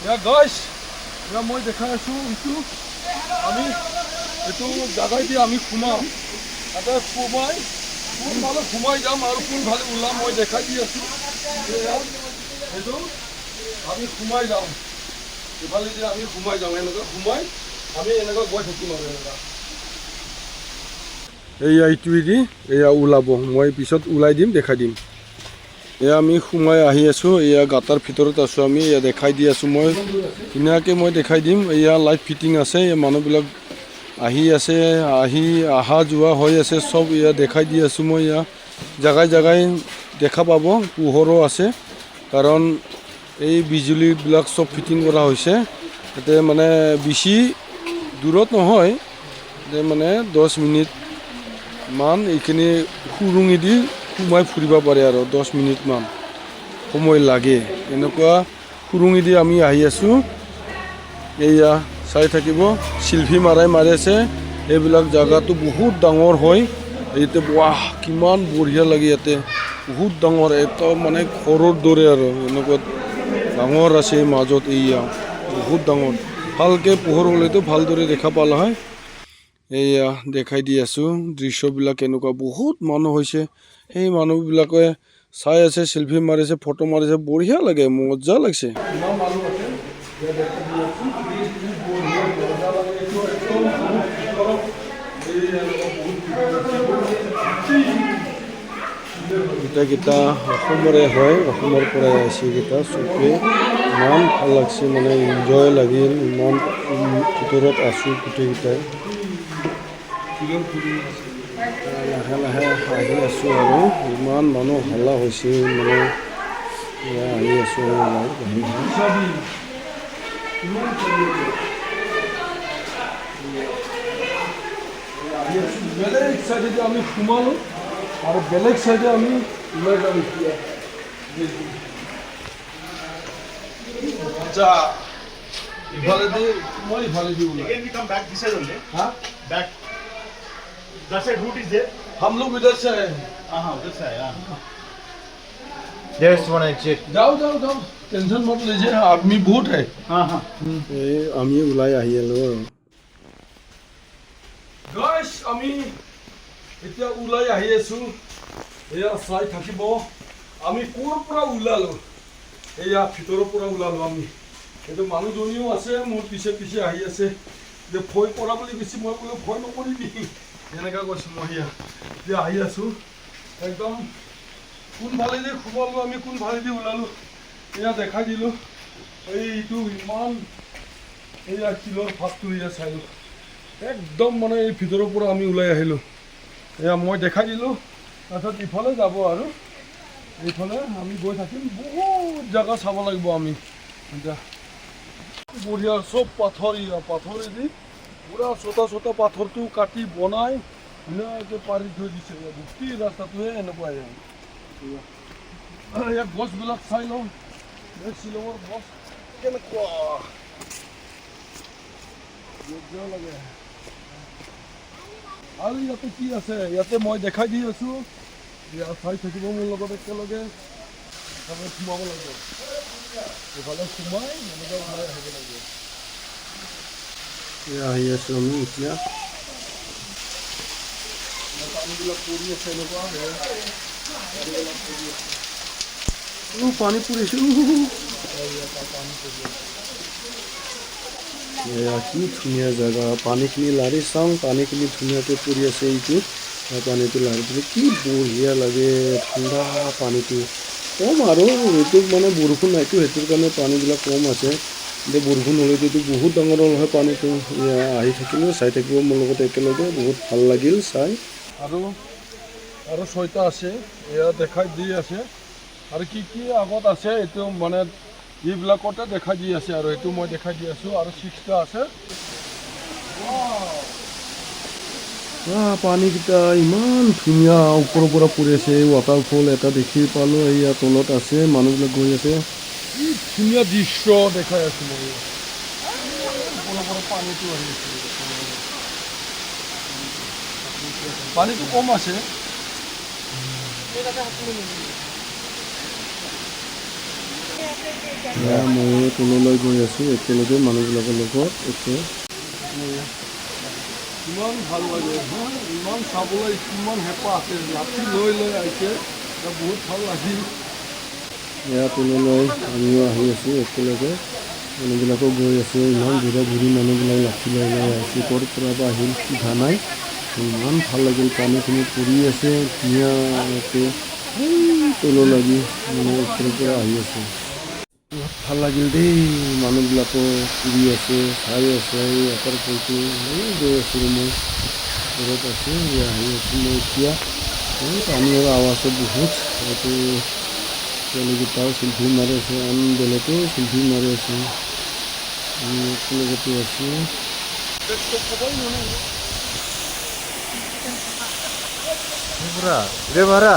গাইছ মই দেখাই আছোঁ আমি এইটো জাগাই দি আমি সোমাম তাতে সোমাই যাম আৰু কোনফালে ওলাম মই দেখাই দি আছোঁ এইটো আমি সোমাই যাওঁ ইফালে দি আমি সোমাই যাওঁ এনেকৈ সোমাই আমি এনেকৈ গৈ থাকিম আৰু এনেকুৱা এয়া ইটোৱেদি এয়া ওলাব মই পিছত ওলাই দিম দেখাই দিম এয়া আমি সোমাই আহি আছোঁ এয়া গাঁতাৰ ভিতৰত আছোঁ আমি এয়া দেখাই দি আছোঁ মই ধুনীয়াকৈ মই দেখাই দিম এয়া লাইট ফিটিং আছে মানুহবিলাক আহি আছে অহা যোৱা হৈ আছে চব এয়া দেখাই দি আছোঁ মই এয়া জাগাই জাগাই দেখা পাব পোহৰো আছে কাৰণ এই বিজুলীবিলাক চব ফিটিং কৰা হৈছে ইয়াতে মানে বেছি দূৰত নহয় মানে 10 মিনিট মান এইখিনি সুৰুঙি দি সোমাই ফুৰিব পাৰে আৰু 10 মিনিটমান সময় লাগে এনেকুৱা সুৰুঙি দি আমি আহি আছোঁ এয়া চাই থাকিব শিল্পী মাৰি আছে এইবিলাক জাগাটো বহুত ডাঙৰ হয় এইতে বাহ কিমান বঢ়িয়া লাগে ইয়াতে বহুত ডাঙৰ এটা মানে ঘৰৰ দৰে আৰু এনেকুৱা ডাঙৰ আছে মাজত এয়া বহুত ডাঙৰ ভালকৈ পোহৰ হ'লেতো ভালদৰে দেখা পালা হয় এয়া দেখাই দি আছোঁ দৃশ্যবিলাক এনেকুৱা বহুত মানুহ হৈছে সেই মানুহবিলাকে চাই আছে সেলফি মাৰিছে ফটো মাৰিছে বঢ়িয়া লাগে মজা লাগিছে গীতা অসমৰে হয় অসমৰ পৰাই আহিছে গীতা চবে ইমান ভাল লাগছে মানে এনজয় লাগিল ইমান ভিতৰত আছোঁ গোটেইকেইটাই লাহে লাহে আহি আছোঁ আৰু ইমান মানুহ হাল্লা হৈছে মানে আহি আছোঁ বেলেগ চাইডে আমি সোমালোঁ আৰু বেলেগ চাইডে আমি ওলাই যাম এতিয়া আচ্ছা ইফালেদি মই ইফালেদি ওলাই That side route is there? हम लोग इधर से आए उधर से आया Just want to check. जाओ जाओ जाओ टेंशन मत लीजिए आदमी बहुत है আমি ওলাই আহি আলো আৰু গাইস আমি এতিয়া ওলাই আহি আছো এয়া চাই থাকিব আমি কোৰ পৰা ওলালো এয়া ভিতৰৰ পৰা ওলালো আমি এইটো মানুহজনীও আছে মোৰ পিছে পিছে আহি আছে যে ভয় কৰা বুলি বেছি মই ক'লো ভয় নকৰিবি এনেকুৱা কৈছোঁ মই এতিয়া আহি আছোঁ একদম কোনফালেদি সোমালোঁ আমি কোনফালেদি ওলালোঁ এয়া দেখাই দিলোঁ এইটো ইমান এয়া শিলৰ ভাতটো এয়া চালোঁ একদম মানে এই ভিতৰৰ পৰা আমি ওলাই আহিলোঁ এয়া মই দেখাই দিলোঁ তাৰপিছত ইফালে যাব আৰু এইফালে আমি গৈ থাকিম বহুত জেগা চাব লাগিব আমি এতিয়া বঢ়িয়া চব পাথৰেদি পুৰা চটা পাথৰটো কাটি বনাই ধুনীয়াকৈ পাৰি থৈ দিছে গোটেই ৰাস্তাটোহে এনেকুৱাই ইয়াত গছবিলাক চাই লওঁ শ্বিলঙৰ গছ কেনেকুৱা মজা লাগে আৰু ইয়াতে কি আছে ইয়াতে মই দেখাই দি আছোঁ চাই থাকিব মোৰ লগত একেলগে সোমাব লাগিব এইফালে সোমাই এনেকৈ ওলাই আহিব লাগিব আহি আছোঁ আমি এতিয়া পানীবিলাক পৰি আছে এনেকুৱা পানী পৰিছে কি ধুনীয়া জেগা পানীখিনি লাৰি চাওঁ পানীখিনি ধুনীয়াকৈ পৰি আছে এইটো পানীটো লাৰি দিলে কি বঢ়িয়া লাগে ঠাণ্ডা পানীটো কম আৰু এইটো মানে বৰষুণ নাইতো সেইটোৰ কাৰণে পানীবিলাক কম আছে এতিয়া বৰষুণ হ'লেতো বহুত ডাঙৰ হয় পানীটো আহি থাকিলোঁ চাই থাকিব মোৰ লগত একেলগে বহুত ভাল লাগিল চাই আৰু 6টা আছে এয়া দেখাই দি আছে আৰু কি কি আগত আছে এইটো মানে এইবিলাকতে দেখাই দি আছে আৰু এইটো মই দেখাই দি আছোঁ আৰু 6টা আছে পানীকেইটা ইমান ধুনীয়া ওপৰৰ পৰা পৰি আছে ৱাটাৰফল এটা দেখি পালোঁ এয়া তলত আছে মানুহবিলাক গৈ আছে কি ধুনীয়া দৃশ্য দেখাই আছোঁ মই ওপৰৰ পৰা পানীটো আহি আছে পানীটো কম আছে এয়া ময়ো তললৈ গৈ আছোঁ একেলগে মানুহবিলাকৰ লগত ইমান ভাল লাগে ইমান চাবলৈ কিমান হেঁপাহ আছে ৰাতি লৈ আহিছে বহুত ভাল লাগিল এয়া তললৈ আমিও আহি আছোঁ একেলগে মানুহবিলাকো গৈ আছে ইমান বুঢ়া বুঢ়ী মানুহবিলাক লাঠি লৈ আহিছে ক'ৰ পৰা বা আহিল সোধা নাই ইমান ভাল লাগিল পানীখিনি পৰি আছে ধুনীয়াকৈ তল লাগি মানে ওপৰৰ পৰা আহি আছে বহুত ভাল লাগিল দেই মানুহবিলাকো ফুৰি আছে চাই আছে ইয়াৰ পইটো গৈ আছোঁ মই ঘৰত আছোঁ আহি আছোঁ মই এতিয়া পানীৰ আৱাজো বহুত এইটো ছোৱালীকেইটাও চেল্ফি মাৰি আছে আন বেলেগো চেল্ফি মাৰি আছে আমি একেলগতে আছোঁ ৰে ভাড়া